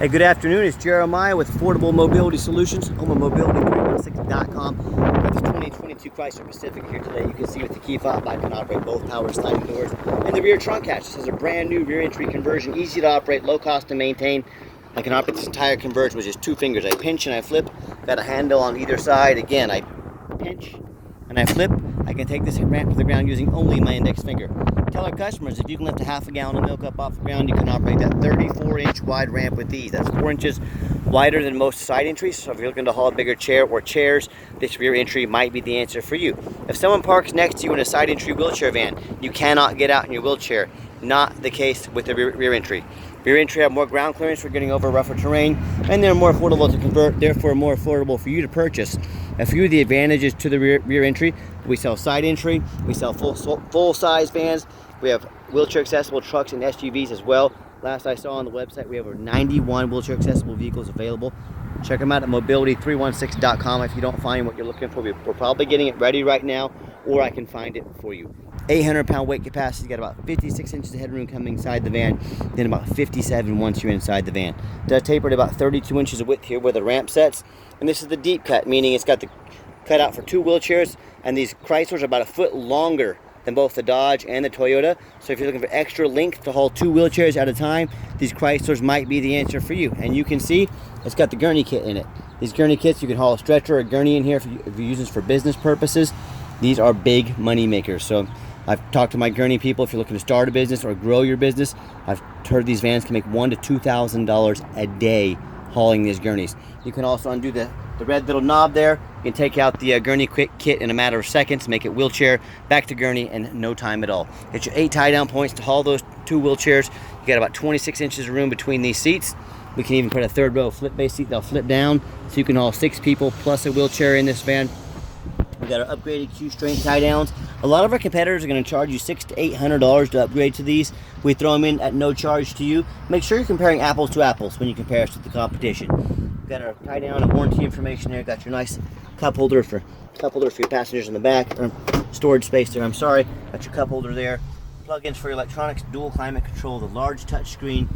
Hey, good afternoon. It's Jeremiah with Affordable Mobility Solutions, homemobility316.com. Got this 2022 Chrysler Pacifica here today. You can see with the key fob, I can operate both power sliding doors and the rear trunk hatch. This is a brand new rear entry conversion, easy to operate, low cost to maintain. I can operate this entire conversion with just two fingers. I pinch and I flip. Got a handle on either side. Again, I pinch and I flip. I can take this ramp to the ground using only my index finger. Tell our customers, if you can lift a half a gallon of milk up off the ground, you can operate that 34-inch wide ramp with these. That's 4 inches wider than most side entries. So if you're looking to haul a bigger chair or chairs, this rear entry might be the answer for you. If someone parks next to you in a side entry wheelchair van, you cannot get out in your wheelchair. Not the case with the rear entry. Rear entry have more ground clearance for getting over rougher terrain, and they're more affordable to convert, therefore more affordable for you to purchase. A few of the advantages to the rear entry: we sell side entry, we sell full-size vans, we have wheelchair accessible trucks and SUVs as well. Last I saw on the website, we have over 91 wheelchair accessible vehicles available. Check them out at mobility316.com. If you don't find what you're looking for, we're probably getting it ready right now, or I can find it for you. 800-pound weight capacity, got about 56 inches of headroom coming inside the van, then about 57 once you're inside the van. It does taper to about 32 inches of width here where the ramp sets, and this is the deep cut, meaning it's got the cutout for two wheelchairs, and these Chryslers are about a foot longer than both the Dodge and the Toyota. So if you're looking for extra length to haul two wheelchairs at a time, these Chryslers might be the answer for you. And you can see it's got the gurney kit in it. These gurney kits, you can haul a stretcher or a gurney in here if you're using this for business purposes. These are big money makers. So I've talked to my gurney people. If you're looking to start a business or grow your business, I've heard these vans can make $1,000 to $2,000 a day hauling these gurneys. You can also undo the red little knob there. You can take out the gurney kit in a matter of seconds, make it wheelchair, back to gurney in no time at all. Get your 8 tie-down points to haul those two wheelchairs. You got about 26 inches of room between these seats. We can even put a third row flip-base seat that'll flip down, so you can haul 6 people plus a wheelchair in this van. We got our upgraded Q-strength tie-downs. A lot of our competitors are going to charge you $600 to $800 to upgrade to these. We throw them in at no charge to you. Make sure you're comparing apples to apples when you compare us to the competition. We've got our tie-down and warranty information there. Got your nice cup holder for your passengers in the back, or storage space there. I'm sorry. Got your cup holder there. Plug-ins for your electronics, dual climate control, the large touch screen.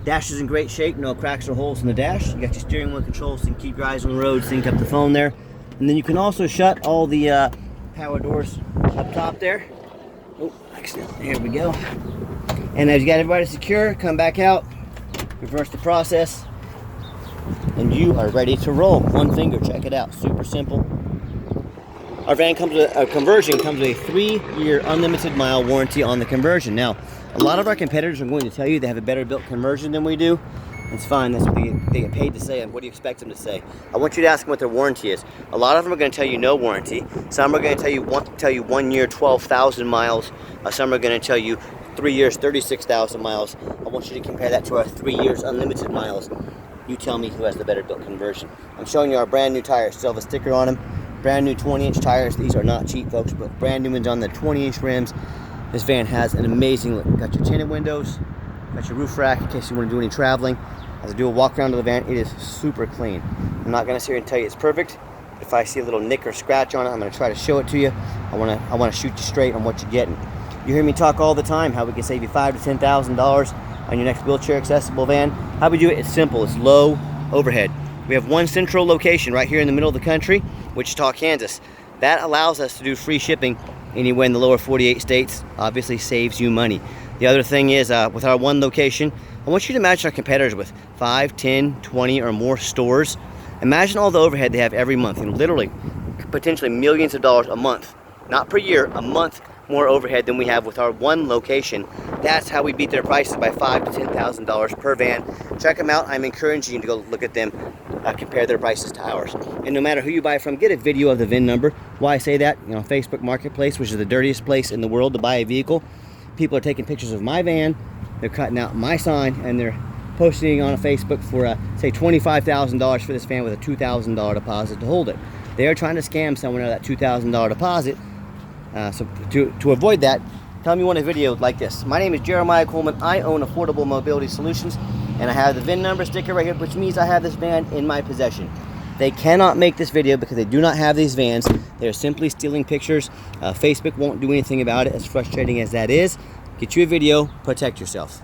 Dash is in great shape, no cracks or holes in the dash. You got your steering wheel controls, so you can keep your eyes on the road, sync up the phone there. And then you can also shut all the power doors up top there. Oh, accident. Here we go. And as you got everybody secure, come back out, reverse the process, and you are ready to roll. One finger, check it out. Super simple. Our van comes with a conversion, comes with a 3-year unlimited mile warranty on the conversion. Now, a lot of our competitors are going to tell you they have a better built conversion than we do. It's fine, that's what they get paid to say, and what do you expect them to say? I want you to ask them what their warranty is. A lot of them are going to tell you no warranty. Some are going to tell you 1 year, 12,000 miles. Some are going to tell you 3 years, 36,000 miles. I want you to compare that to our 3 years unlimited miles. You tell me who has the better built conversion. I'm showing you our brand new tires. Still have a sticker on them. Brand new 20-inch tires. These are not cheap, folks, but brand new ones on the 20-inch rims. This van has an amazing look. Got your tinted windows. Got your roof rack in case you want to do any traveling. As I do a walk around to the van, it is super clean. I'm not going to sit here and tell you it's perfect. If I see a little nick or scratch on it, I'm going to try to show it to you. I want to shoot you straight on what you're getting. You hear me talk all the time how we can save you $5,000 to $10,000 on your next wheelchair accessible van. How we do it? It's simple. It's low overhead. We have one central location right here in the middle of the country, Wichita, Kansas. That allows us to do free shipping anywhere in the lower 48 states. Obviously saves you money. The other thing is, with our one location, I want you to imagine our competitors with 5, 10, 20 or more stores. Imagine all the overhead they have every month, and literally, potentially millions of dollars a month, not per year, a month more overhead than we have with our one location. That's how we beat their prices by $5,000 to $10,000 per van. Check them out. I'm encouraging you to go look at them, compare their prices to ours. And no matter who you buy from, get a video of the VIN number. Why I say that? You know, Facebook Marketplace, which is the dirtiest place in the world to buy a vehicle. People are taking pictures of my van, they're cutting out my sign, and they're posting on a Facebook for say $25,000 for this van with a $2,000 deposit to hold it. They are trying to scam someone out of that $2,000 deposit. So to avoid that, tell them you want a video like this. My name is Jeremiah Coleman. I own Affordable Mobility Solutions, and I have the VIN number sticker right here, which means I have this van in my possession. They cannot make this video because they do not have these vans. They're simply stealing pictures. Facebook won't do anything about it, as frustrating as that is. Get you a video, protect yourself.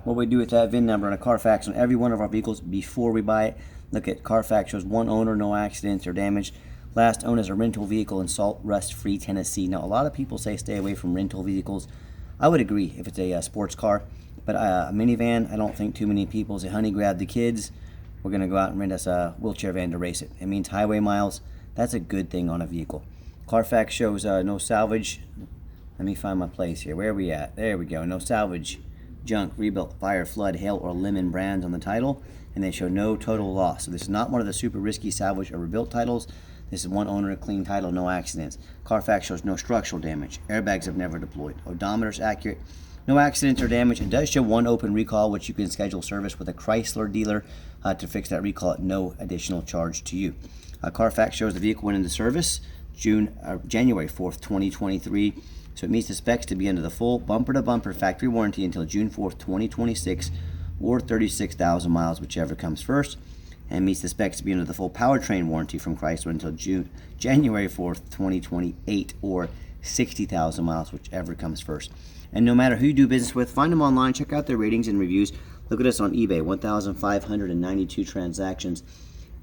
what we do with that VIN number and a Carfax on every one of our vehicles before we buy it. Look at Carfax shows one owner, no accidents or damage. Last owned as a rental vehicle in salt rust free Tennessee. Now a lot of people say stay away from rental vehicles. I would agree if it's a sports car, but a minivan, I don't think too many people say, honey, grab the kids, we're going to go out and rent us a wheelchair van to race it. It means highway miles. That's a good thing on a vehicle. Carfax shows no salvage. Let me find my place here. Where are we at? There we go. No salvage, junk, rebuilt, fire, flood, hail, or lemon brands on the title, and they show no total loss. So this is not one of the super risky salvage or rebuilt titles. This is one owner, a clean title, no accidents. Carfax shows no structural damage. Airbags have never deployed. Odometer's accurate. No accidents or damage. It does show one open recall, which you can schedule service with a Chrysler dealer to fix that recall at no additional charge to you. Carfax shows the vehicle went into service January 4th, 2023. So it meets the specs to be under the full bumper-to-bumper factory warranty until June 4th, 2026, or 36,000 miles, whichever comes first, and meets the specs to be under the full powertrain warranty from Chrysler until January 4th, 2028, or 60,000 miles, whichever comes first. And no matter who you do business with, find them online, check out their ratings and reviews. Look at us on eBay, 1,592 transactions.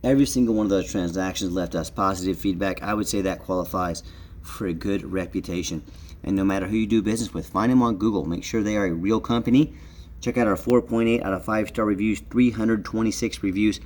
Every single one of those transactions left us positive feedback. I would say that qualifies for a good reputation. And no matter who you do business with, find them on Google. Make sure they are a real company. Check out our 4.8 out of 5-star reviews, 326 reviews.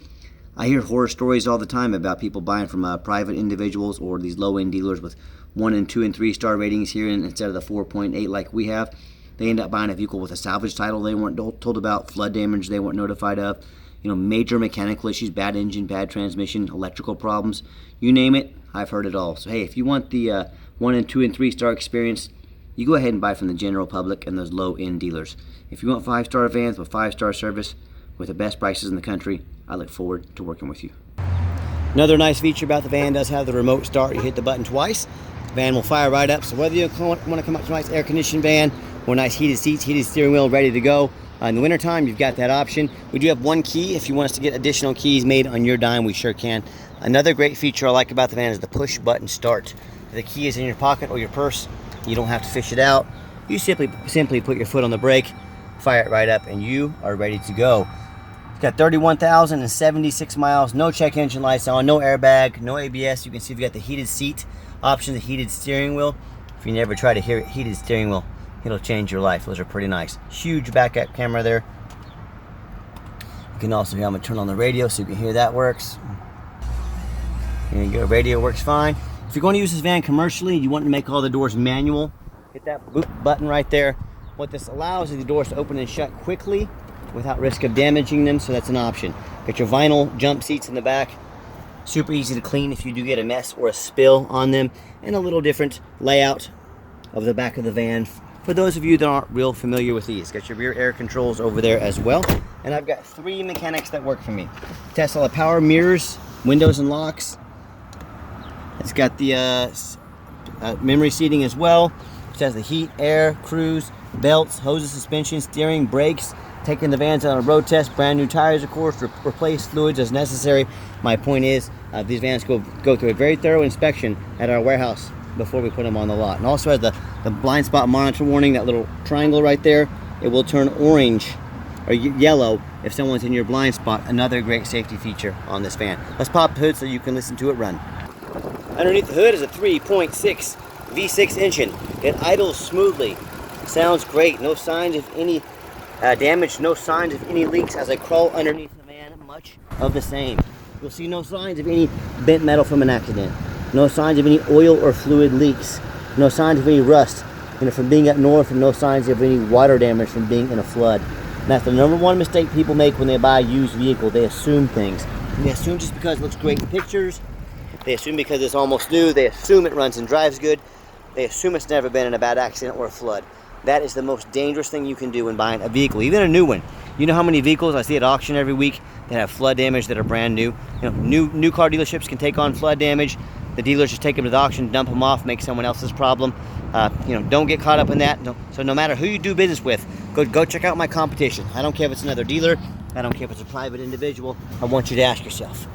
I hear horror stories all the time about people buying from private individuals or these low-end dealers with 1 and 2 and 3-star ratings here, and instead of the 4.8 like we have, they end up buying a vehicle with a salvage title they weren't told about, flood damage they weren't notified of, major mechanical issues, bad engine, bad transmission, electrical problems, you name it, I've heard it all. So hey, if you want the 1 and 2 and 3-star experience, you go ahead and buy from the general public and those low-end dealers. If you want 5-star vans with 5-star service with the best prices in the country, I look forward to working with you. Another nice feature about the van does have the remote start. You hit the button twice, the van will fire right up. So whether you want to come up to a nice air-conditioned van or nice heated seats, heated steering wheel, ready to go, in the wintertime, you've got that option. We do have one key. If you want us to get additional keys made on your dime, we sure can. Another great feature I like about the van is the push-button start. If the key is in your pocket or your purse, you don't have to fish it out. You simply put your foot on the brake, fire it right up, and you are ready to go. It's got 31,076 miles, no check engine lights on, no airbag, no ABS. You can see we've got the heated seat option, the heated steering wheel. If you never tried a heated steering wheel, it'll change your life. Those are pretty nice. Huge backup camera there. You can also hear, I'm going to turn on the radio so you can hear that works. Here you go, radio works fine. If you're going to use this van commercially, you want to make all the doors manual, hit that boop button right there. What this allows is the doors to open and shut quickly without risk of damaging them, so that's an option. Got your vinyl jump seats in the back. Super easy to clean if you do get a mess or a spill on them, and a little different layout of the back of the van for those of you that aren't real familiar with these. Got your rear air controls over there as well, and I've got 3 mechanics that work for me. Tesla power mirrors, windows and locks. It's got the memory seating as well. It has the heat, air, cruise, belts, hoses, suspension, steering, brakes. Taking the vans on a road test, brand new tires, of course, replace fluids as necessary. My point is, these vans go through a very thorough inspection at our warehouse before we put them on the lot. And also has the blind spot monitor warning, that little triangle right there. It will turn orange or yellow if someone's in your blind spot. Another great safety feature on this van. Let's pop the hood so you can listen to it run. Underneath the hood is a 3.6 V6 engine. It idles smoothly. Sounds great. No signs of any damage, no signs of any leaks as I crawl underneath the van. Much of the same. You'll see no signs of any bent metal from an accident. No signs of any oil or fluid leaks. No signs of any rust from being up north, and no signs of any water damage from being in a flood. And that's the number one mistake people make when they buy a used vehicle. They assume things. They assume just because it looks great in pictures. They assume because it's almost new. They assume it runs and drives good. They assume it's never been in a bad accident or a flood. That is the most dangerous thing you can do when buying a vehicle, even a new one. You know how many vehicles I see at auction every week that have flood damage that are brand new? New car dealerships can take on flood damage. The dealers just take them to the auction, dump them off, make someone else's problem. Don't get caught up in that. So no matter who you do business with, go check out my competition. I don't care if it's another dealer. I don't care if it's a private individual. I want you to ask yourself,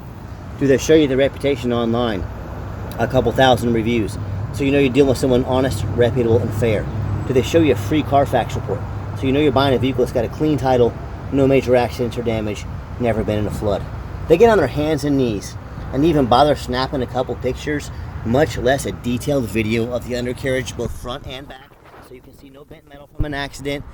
do they show you the reputation online? A couple thousand reviews. So you know you're dealing with someone honest, reputable, and fair. Do they show you a free Carfax report? So you know you're buying a vehicle that's got a clean title, no major accidents or damage, never been in a flood. They get on their hands and knees and even bother snapping a couple pictures, much less a detailed video of the undercarriage, both front and back, so you can see no bent metal from an accident,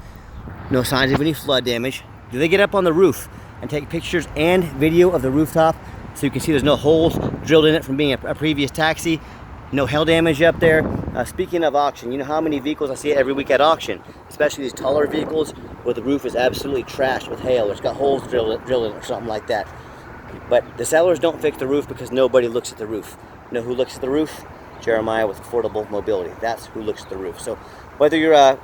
no signs of any flood damage. Do they get up on the roof and take pictures and video of the rooftop so you can see there's no holes drilled in it from being a previous taxi, no hail damage up there? Speaking of auction, you know how many vehicles I see every week at auction, especially these taller vehicles where the roof is absolutely trashed with hail, or it's got holes drilled in it or something like that. But the sellers don't fix the roof because nobody looks at the roof. You know who looks at the roof? Jeremiah with Affordable Mobility. That's who looks at the roof. So whether you're or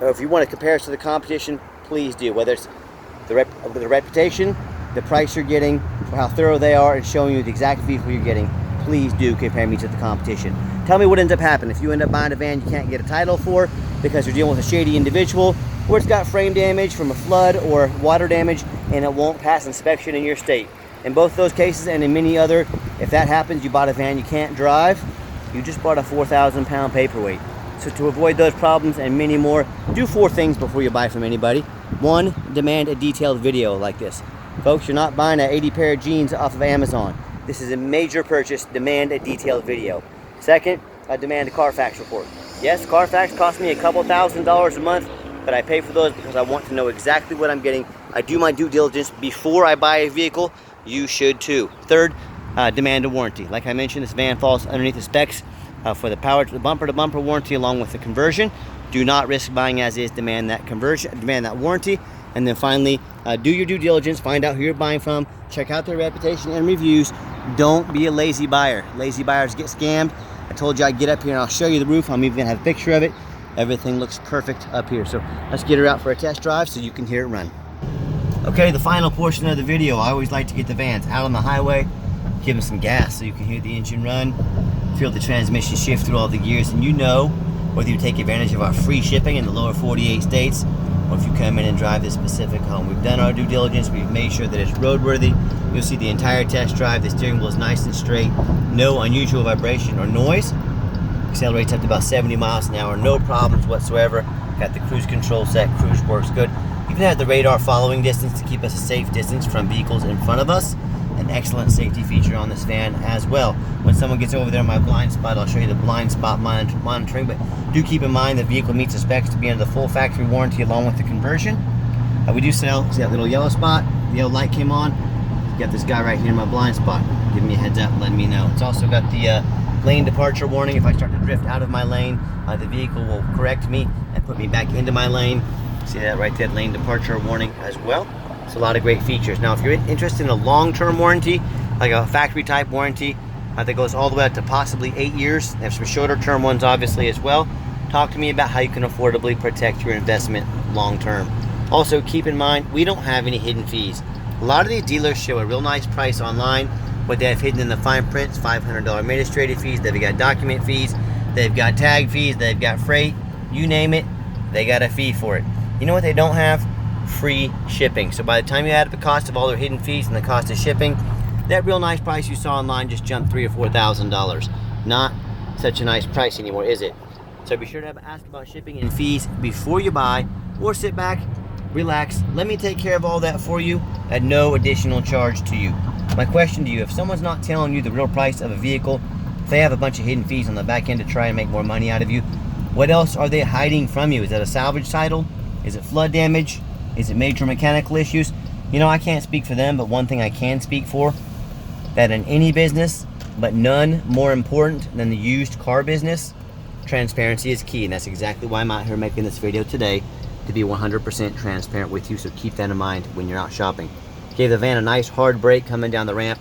if you want to compare us to the competition, please do. Whether it's the reputation, the price you're getting, or how thorough they are in showing you the exact vehicle you're getting, please do compare me to the competition. Tell me what ends up happening if you end up buying a van you can't get a title for because you're dealing with a shady individual, or it's got frame damage from a flood or water damage and it won't pass inspection in your state. In both those cases and in many other, if that happens, you bought a van you can't drive, you just bought a 4,000-pound paperweight. So to avoid those problems and many more, do 4 things before you buy from anybody. 1, demand a detailed video like this. Folks, you're not buying an 80 pair of jeans off of Amazon. This is a major purchase. Demand a detailed video. 2nd, demand a Carfax report. Yes, Carfax costs me a couple $1,000s a month, but I pay for those because I want to know exactly what I'm getting. I do my due diligence before I buy a vehicle. You should too. 3rd, demand a warranty. Like I mentioned, this van falls underneath the specs for the bumper-to-bumper warranty along with the conversion. Do not risk buying as is. Demand that conversion, demand that warranty. And then finally, do your due diligence. Find out who you're buying from. Check out their reputation and reviews. Don't be a lazy buyer. Lazy buyers get scammed. I told you I'd get up here and I'll show you the roof. I'm even gonna have a picture of it. Everything looks perfect up here. So let's get her out for a test drive so you can hear it run. Okay, the final portion of the video. I always like to get the vans out on the highway, give them some gas so you can hear the engine run, feel the transmission shift through all the gears, and you know whether you take advantage of our free shipping in the lower 48 states or if you come in and drive this Pacifica home. We've done our due diligence. We've made sure that it's roadworthy. You'll see the entire test drive. The steering wheel is nice and straight. No unusual vibration or noise. Accelerates up to about 70 miles an hour. No problems whatsoever. Got the cruise control set. Cruise works good. Even have the radar following distance to keep us a safe distance from vehicles in front of us. An excellent safety feature on this van as well. When someone gets over there in my blind spot, I'll show you the blind spot monitoring, but do keep in mind the vehicle meets the specs to be under the full factory warranty along with the conversion. We do sell, see that little yellow spot? The yellow light came on. Got this guy right here in my blind spot, giving me a heads up, letting me know. It's also got the lane departure warning. If I start to drift out of my lane, the vehicle will correct me and put me back into my lane. See that right there, lane departure warning as well. It's a lot of great features. Now, if you're interested in a long-term warranty, like a factory-type warranty, that goes all the way up to possibly 8 years. They have some shorter-term ones, obviously, as well. Talk to me about how you can affordably protect your investment long-term. Also, keep in mind, we don't have any hidden fees. A lot of these dealers show a real nice price online. What they have hidden in the fine print is $500 administrative fees. They've got document fees. They've got tag fees. They've got freight. You name it, they got a fee for it. You know what they don't have? Free shipping. So by the time you add up the cost of all their hidden fees and the cost of shipping, that real nice price you saw online just jumped $3,000 or $4,000. Not such a nice price anymore, is it? So be sure to ask about shipping and fees before you buy, or sit back, relax, let me take care of all that for you at no additional charge to you. My question to you, if someone's not telling you the real price of a vehicle, if they have a bunch of hidden fees on the back end to try and make more money out of you, what else are they hiding from you? Is that a salvage title? Is it flood damage? Is it major mechanical issues? You know, I can't speak for them, but one thing I can speak for, that in any business, but none more important than the used car business, transparency is key. And that's exactly why I'm out here making this video today, to be 100% transparent with you. So keep that in mind when you're out shopping. Gave the van a nice hard brake coming down the ramp.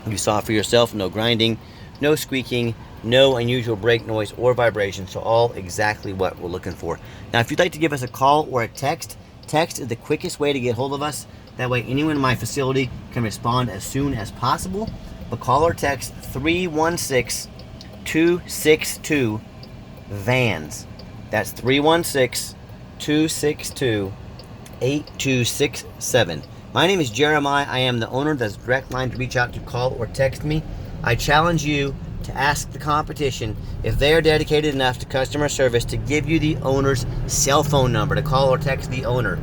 You saw for yourself, no grinding, no squeaking, no unusual brake noise or vibration. So all exactly what we're looking for. Now, if you'd like to give us a call or a text is the quickest way to get hold of us. That way anyone in my facility can respond as soon as possible. But call or text 316-262-VANS. That's 316-262-8267. My name is Jeremiah. I am the owner. That's a direct line to reach out to, call or text me. I challenge you to ask the competition if they are dedicated enough to customer service to give you the owner's cell phone number to call or text the owner.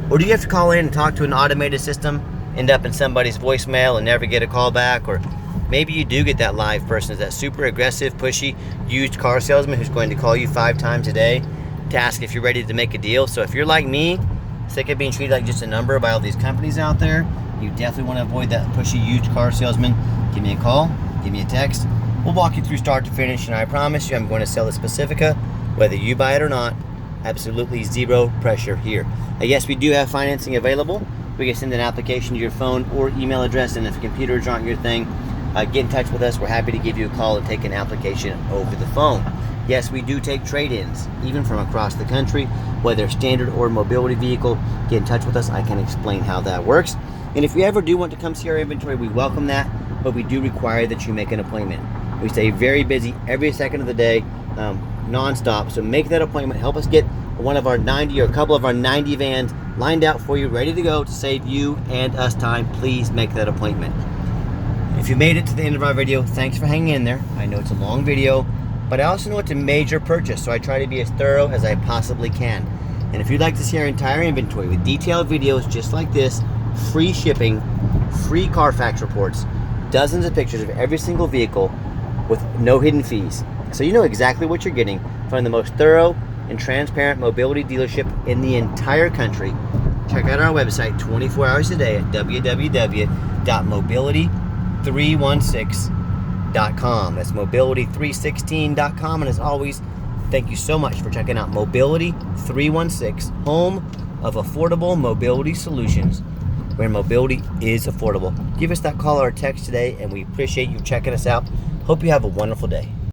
Or do you have to call in and talk to an automated system, end up in somebody's voicemail and never get a call back? Or maybe you do get that live person, that super aggressive, pushy, used car salesman who's going to call you 5 times a day to ask if you're ready to make a deal. So if you're like me, sick of being treated like just a number by all these companies out there, you definitely want to avoid that pushy used car salesman. Give me a call, give me a text. We'll walk you through start to finish, and I promise you I'm going to sell this Pacifica, whether you buy it or not. Absolutely zero pressure here. Yes, we do have financing available. We can send an application to your phone or email address, and if computers aren't your thing, get in touch with us. We're happy to give you a call and take an application over the phone. Yes, we do take trade-ins, even from across the country, whether standard or mobility vehicle. Get in touch with us. I can explain how that works. And if you ever do want to come see our inventory, we welcome that, but we do require that you make an appointment. We stay very busy every second of the day, non-stop, so make that appointment. Help us get one of our 90 or a couple of our 90 vans lined out for you, ready to go to save you and us time. Please make that appointment. If you made it to the end of our video, thanks for hanging in there. I know it's a long video, but I also know it's a major purchase, so I try to be as thorough as I possibly can. And if you'd like to see our entire inventory with detailed videos just like this, free shipping, free Carfax reports, dozens of pictures of every single vehicle with no hidden fees, so you know exactly what you're getting from the most thorough and transparent mobility dealership in the entire country, check out our website 24 hours a day at www.mobility316.com. That's mobility316.com. And as always, thank you so much for checking out Mobility 316, home of affordable mobility solutions, where mobility is affordable. Give us that call or text today, and we appreciate you checking us out. Hope you have a wonderful day.